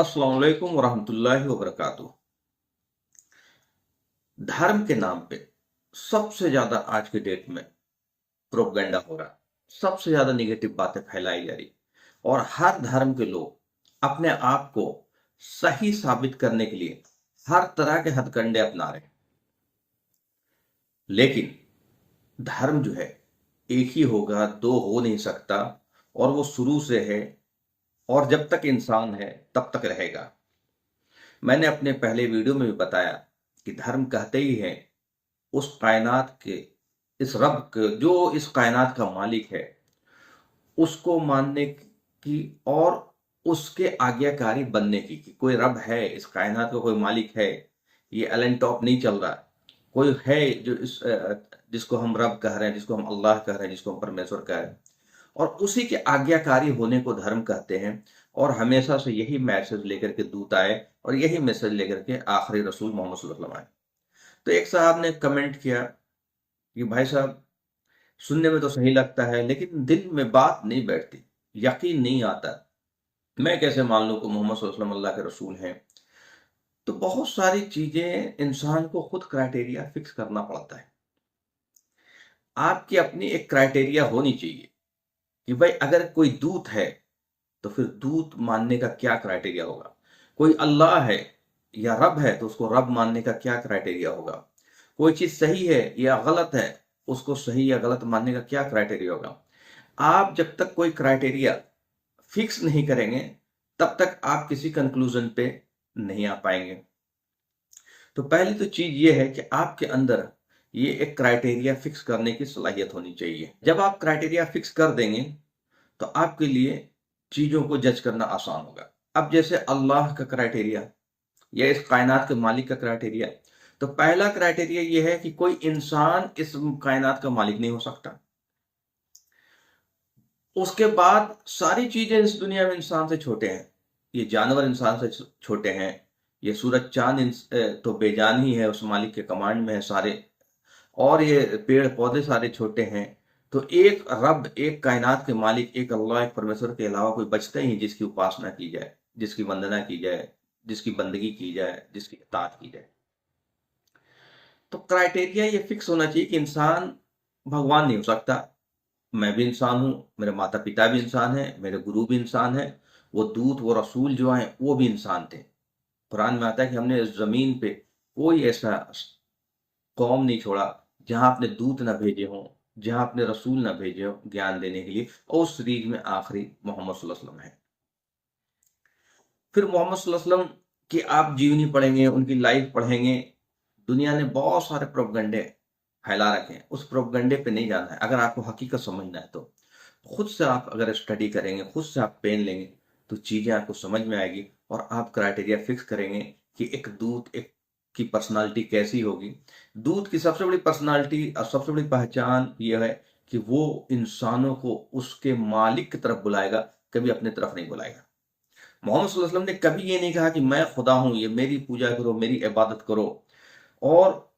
अस्सलाम वालेकुम वरहमतुल्लाहि वबरकातुहू। धर्म के नाम पे सबसे ज्यादा आज के डेट में प्रोपगेंडा हो रहा है। सबसे ज्यादा निगेटिव बातें फैलाई जा रही और हर धर्म के लोग अपने आप को सही साबित करने के लिए हर तरह के हथकंडे अपना रहे हैं। लेकिन धर्म जो है एक ही होगा, दो हो नहीं सकता। और वो शुरू से है और जब तक इंसान है तब तक रहेगा। मैंने अपने पहले वीडियो में भी बताया कि धर्म कहते ही है उस कायनात के, इस रब के जो इस कायनात का मालिक है उसको मानने की और उसके आज्ञाकारी बनने की। कि कोई रब है, इस कायनात का कोई मालिक है, ये एलन टॉप नहीं चल रहा। कोई है जो जिसको हम रब कह रहे हैं, जिसको हम अल्लाह कह रहे हैं, जिसको हम परमेश्वर कह रहे हैं, और उसी के आज्ञाकारी होने को धर्म कहते हैं। और हमेशा से यही मैसेज लेकर के दूत आए और यही मैसेज लेकर के आखिरी रसूल मोहम्मद सल्लल्लाहु अलैहि वसल्लम आए। तो एक साहब ने कमेंट किया कि भाई साहब, सुनने में तो सही लगता है लेकिन दिल में बात नहीं बैठती, यकीन नहीं आता। मैं कैसे मान लूं कि मोहम्मद सल्लल्लाहु अलैहि वसल्लम अल्लाह के रसूल हैं। तो बहुत सारी चीजें इंसान को खुद क्राइटेरिया फिक्स करना पड़ता है। आपकी अपनी एक क्राइटेरिया होनी चाहिए कि भाई अगर कोई दूत है तो फिर दूत मानने का क्या क्राइटेरिया होगा। कोई अल्लाह है या रब है तो उसको रब मानने का क्या क्राइटेरिया होगा। कोई चीज सही है या गलत है, उसको सही या गलत मानने का क्या क्राइटेरिया होगा। आप जब तक कोई क्राइटेरिया फिक्स नहीं करेंगे तब तक आप किसी कंक्लूजन पे नहीं आ पाएंगे। तो पहली तो चीज ये है कि आपके अंदर ये एक क्राइटेरिया फिक्स करने की सलाहियत होनी चाहिए। जब आप क्राइटेरिया फिक्स कर देंगे तो आपके लिए चीजों को जज करना आसान होगा। अब जैसे अल्लाह का क्राइटेरिया या इस कायनात के मालिक का क्राइटेरिया, तो पहला क्राइटेरिया यह है कि कोई इंसान इस कायनात का मालिक नहीं हो सकता। उसके बाद सारी चीजें इस दुनिया में इंसान से छोटे हैं। ये जानवर इंसान से छोटे हैं। ये सूरज चांद तो बेजान ही है, उस मालिक के कमांड में है सारे। और ये पेड़ पौधे सारे छोटे हैं। तो एक रब, एक कायनात के मालिक, एक अल्लाह, एक परमेश्वर के अलावा कोई बचता ही नहीं जिसकी उपासना की जाए, जिसकी वंदना की जाए, जिसकी बंदगी की जाए, जिसकी इताअत की जाए। तो क्राइटेरिया ये फिक्स होना चाहिए कि इंसान भगवान नहीं हो सकता। मैं भी इंसान हूँ, मेरे माता पिता भी इंसान है, मेरे गुरु भी इंसान है, वो दूत, वो रसूल जो हैं वो भी इंसान थे। कुरान में आता है कि हमने इस जमीन पे कोई ऐसा कौम नहीं छोड़ा जहां अपने दूत न भेजे हों, जहां अपने रसूल न भेजे हों ज्ञान देने के लिए। और उस सीरीज में आखिरी मोहम्मद सल्लल्लाहु अलैहि वसल्लम है। फिर मोहम्मद सल्लल्लाहु अलैहि वसल्लम की आप जीवनी पढ़ेंगे, उनकी लाइफ पढ़ेंगे। दुनिया ने बहुत सारे प्रोपगंडे फैला रखे हैं, उस प्रोपगंडे पे नहीं जाना है। अगर आपको हकीकत समझना है तो खुद से आप अगर स्टडी करेंगे, खुद से आप पेन लेंगे, तो चीजें आपको समझ में आएगी। और आप क्राइटेरिया फिक्स करेंगे कि एक दूत एक की पर्सनालिटी कैसी होगी। दूत की सबसे बड़ी पर्सनालिटी और सबसे बड़ी पहचान यह है कि वो इंसानों को उसके मालिक की तरफ बुलाएगा, कभी अपने तरफ नहीं बुलाएगा। मोहम्मद सल्लल्लाहु अलैहि वसल्लम ने कभी ये नहीं कहा कि मैं खुदा हूं, ये मेरी पूजा करो, मेरी इबादत करो। और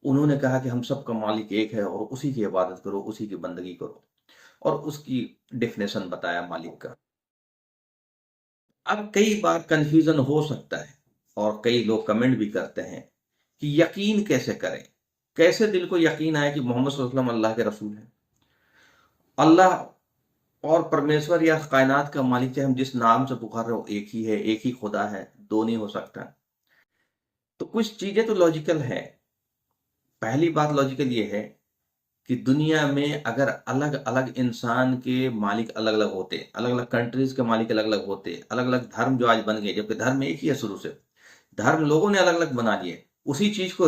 उन्होंने कहा कि हम सबका मालिक एक है और उसी की इबादत करो, उसी की बंदगी करो। और उसकी डेफिनेशन बताया मालिक का। अब कई बार कंफ्यूजन हो सकता है और कई लोग कमेंट भी करते हैं कि यकीन कैसे करें, कैसे दिल को यकीन आए कि मोहम्मद सल्लल्लाहु अलैहि वसल्लम अल्लाह के रसूल हैं। अल्लाह और परमेश्वर या कायनात का मालिक, चाहे हम जिस नाम से पुकार रहे हो, एक ही है, एक ही खुदा है, दो नहीं हो सकता। तो कुछ चीजें तो लॉजिकल है। पहली बात लॉजिकल ये है कि दुनिया में अगर अलग अलग इंसान के मालिक अलग अलग होते, अलग अलग कंट्रीज के मालिक अलग अलग होते, अलग अलग धर्म जो आज बन गए, जबकि धर्म एक ही है शुरू से, धर्म लोगों ने अलग अलग बना लिए, उसी चीज को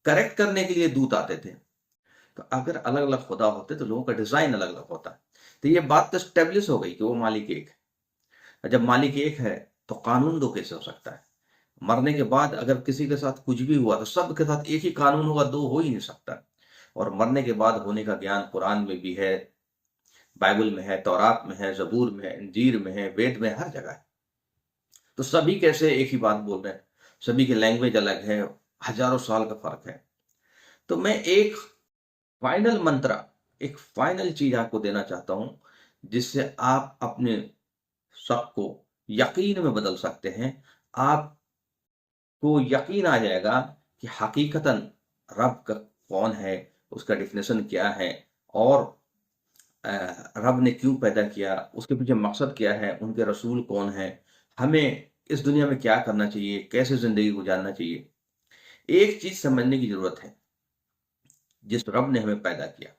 करेक्ट करने के लिए दूत आते थे। तो अगर अलग अलग खुदा होते तो लोगों का डिजाइन अलग अलग होता। तो ये बात तो स्टेब्लिश हो गई कि वो मालिक एक है। जब मालिक एक है तो कानून दो कैसे हो सकता है। मरने के बाद अगर किसी के साथ कुछ भी हुआ तो सबके साथ एक ही कानून होगा, दो हो ही नहीं सकता। और मरने के बाद होने का ज्ञान कुरान में भी है, बाइबल में है, तौरात में है, जबूर में है, इंजीर में है, वेद में, हर जगह है। तो सभी कैसे एक ही बात बोल रहे हैं। सभी की लैंग्वेज अलग है, हजारों साल का फर्क है। तो मैं एक फाइनल मंत्र, एक फाइनल चीज आपको देना चाहता हूं जिससे आप अपने शक को यकीन में बदल सकते हैं। आपको यकीन आ जाएगा कि हकीकतन रब का कौन है, उसका डेफिनेशन क्या है, और रब ने क्यों पैदा किया, उसके पीछे मकसद क्या है, उनके रसूल कौन है, हमें इस दुनिया में क्या करना चाहिए, कैसे ज़िंदगी गुज़ारना चाहिए। एक चीज़ समझने की ज़रूरत है, जिस रब ने हमें पैदा किया,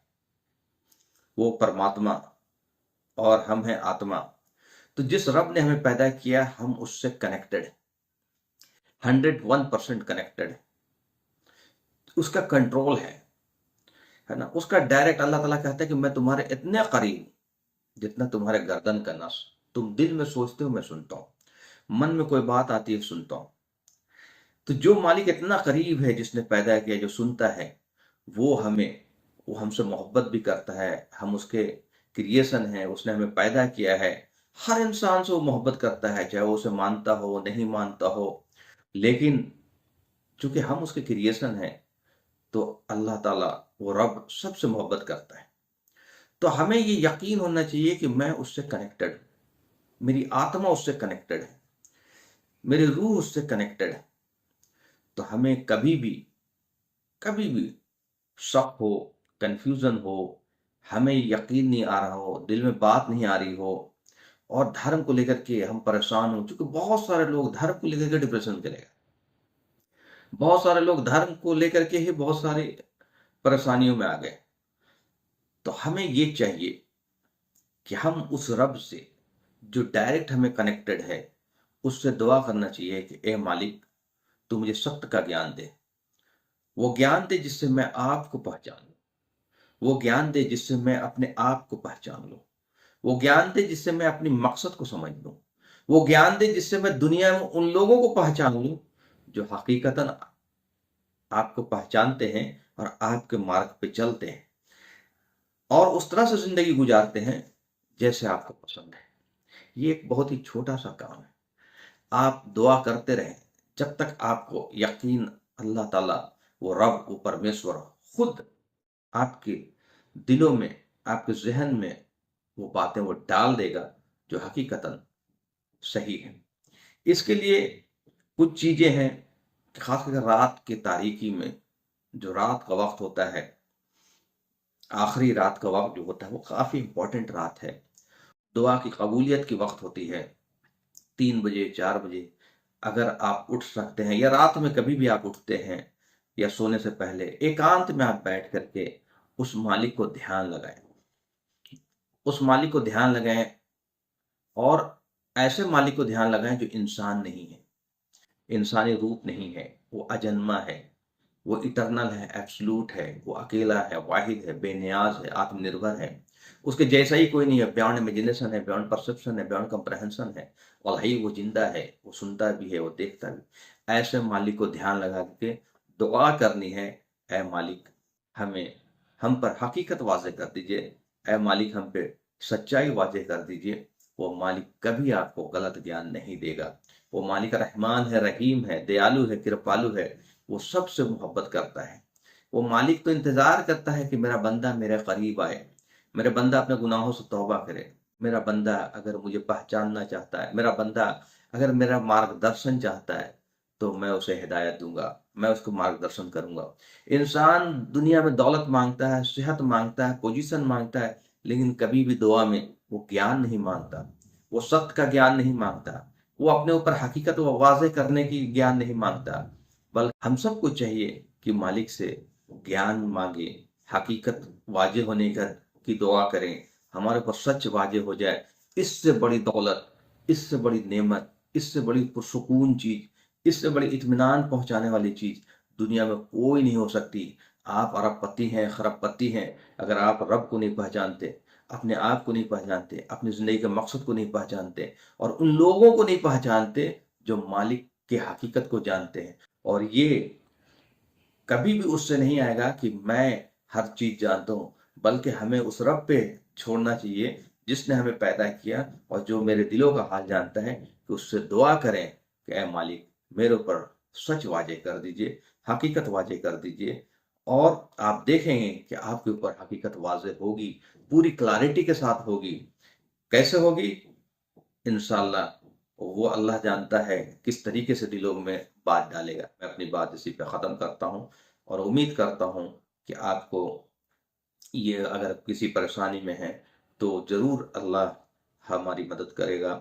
वो परमात्मा और हम हैं आत्मा। तो जिस रब ने हमें पैदा किया, हम उससे कनेक्टेड हैं, 101% कनेक्टेड है। उसका कंट्रोल है ना? उसका डायरेक्ट अल्लाह ताला कहता है कि मैं तुम्हारे इतने करीब हूं जितना तुम्हारे गर्दन का नस। तुम दिल में सोचते हो, मैं सुनता हूँ, मन में कोई बात आती है, सुनता हूँ। तो जो मालिक इतना करीब है, जिसने पैदा किया, जो सुनता है, वो हमसे मोहब्बत भी करता है। हम उसके क्रिएशन है, उसने हमें पैदा किया है। हर इंसान से वो मोहब्बत करता है, चाहे वो उसे मानता हो नहीं मानता हो। लेकिन चूंकि हम उसके क्रिएशन है, तो अल्लाह ताला, वो रब सबसे मोहब्बत करता है। तो हमें ये यकीन होना चाहिए कि मैं उससे कनेक्टेड हूं, मेरी आत्मा उससे कनेक्टेड है, मेरी रूह उससे कनेक्टेड है। तो हमें कभी भी शक हो, कंफ्यूजन हो, हमें यकीन नहीं आ रहा हो, दिल में बात नहीं आ रही हो, और धर्म को लेकर के हम परेशान हो, क्योंकि बहुत सारे लोग धर्म को लेकर के डिप्रेशन में चले गए। बहुत सारे लोग धर्म को लेकर के ही बहुत सारी परेशानियों में आ गए। तो हमें ये चाहिए कि हम उस रब से, जो डायरेक्ट हमें कनेक्टेड है, उससे दुआ करना चाहिए कि ए मालिक, तू मुझे सत्य का ज्ञान दे। वो ज्ञान दे जिससे मैं आपको पहचान लूं। वो ज्ञान दे जिससे मैं अपने आप को पहचान लूं। वो ज्ञान दे जिससे मैं अपनी मकसद को समझ लूं। वो ज्ञान दे जिससे मैं दुनिया में उन लोगों को पहचान लूं जो हकीकतन आपको पहचानते हैं और आपके मार्ग पे चलते हैं, और उस तरह से जिंदगी गुजारते हैं जैसे आपको पसंद है। ये एक बहुत ही छोटा सा काम है। आप दुआ करते रहें जब तक आपको यकीन, अल्लाह ताला, वो रब, वो परमेश्वर खुद आपके दिलों में, आपके जहन में वो बातें वो डाल देगा जो हकीकतन सही है। इसके लिए कुछ चीजें हैं, खासकर रात की तारीकी में, जो रात का वक्त होता है, आखिरी रात का वक्त जो होता है, वो काफी इंपॉर्टेंट रात है। दुआ की कबूलियत की वक्त होती है, 3 बजे, 4 बजे। अगर आप उठ सकते हैं, या रात में कभी भी आप उठते हैं, या सोने से पहले एकांत में आप बैठ करके उस मालिक को ध्यान लगाएं। उस मालिक को ध्यान लगाएं, और ऐसे मालिक को ध्यान लगाएं जो इंसान नहीं है, इंसानी रूप नहीं है, वो अजन्मा है, वो इटरनल है, एब्सोल्यूट है, वो अकेला है, वाहिद है, बेनियाज है, आत्मनिर्भर है। उसके जैसा ही कोई नहीं है, बियॉन्ड इमेजिनेशन है, बियॉन्ड परसेप्शन है, बियॉन्ड कंप्रहेंशन है। और ही वो जिंदा है, वो सुनता भी है, वो देखता भी। ऐसे मालिक को ध्यान लगा के दुआ करनी है, ऐ मालिक, हमें हम पर हकीकत वाज़ेह कर दीजिए। ऐ मालिक, हम पे सच्चाई वाज़ेह कर दीजिए। वो मालिक कभी आपको गलत ज्ञान नहीं देगा। वो मालिक रहमान है, रहीम है, दयालु है, कृपालु है। वो सबसे मोहब्बत करता है। वो मालिक तो इंतजार करता है कि मेरा बंदा मेरे करीब आए, मेरा बंदा अपने गुनाहों से तौबा करे, मेरा बंदा अगर मुझे पहचानना चाहता है, मेरा बंदा अगर मेरा मार्गदर्शन चाहता है, तो मैं उसे हिदायत दूंगा, मैं उसको मार्गदर्शन करूंगा। इंसान दुनिया में दौलत मांगता है, सेहत मांगता है, पोजीशन मांगता है, लेकिन कभी भी दुआ में वो ज्ञान नहीं मांगता, वो सत्य का ज्ञान नहीं मांगता, वो अपने ऊपर हकीकत वाज़ेह करने की ज्ञान नहीं मांगता। बल्कि हम सबको चाहिए कि मालिक से ज्ञान मांगे, हकीकत वाजे होने की दुआ करें, हमारे ऊपर सच वाजे हो जाए। इससे बड़ी दौलत, इससे बड़ी नेमत, इससे बड़ी पुरसुकून चीज, इससे बड़ी इत्मीनान पहुंचाने वाली चीज दुनिया में कोई नहीं हो सकती। आप अरबपति हैं, खरबपति हैं, अगर आप रब को नहीं पहचानते, अपने आप को नहीं पहचानते, अपनी जिंदगी के मकसद को नहीं पहचानते, और उन लोगों को नहीं पहचानते जो मालिक की हकीकत को जानते हैं। और ये कभी भी उससे नहीं आएगा कि मैं हर चीज जानता हूं, बल्कि हमें उस रब पे छोड़ना चाहिए जिसने हमें पैदा किया, और जो मेरे दिलों का हाल जानता है, कि उससे दुआ करें कि ऐ मालिक, मेरे ऊपर सच वाजे कर दीजिए, हकीकत वाजे कर दीजिए। और आप देखेंगे कि आपके ऊपर हकीकत वाजे होगी, पूरी क्लैरिटी के साथ होगी। कैसे होगी? इंशाल्लाह वो अल्लाह जानता है किस तरीके से दिलों में बात डालेगा। मैं अपनी बात इसी पे ख़त्म करता हूँ और उम्मीद करता हूँ कि आपको ये, अगर किसी परेशानी में है तो ज़रूर अल्लाह हमारी मदद करेगा।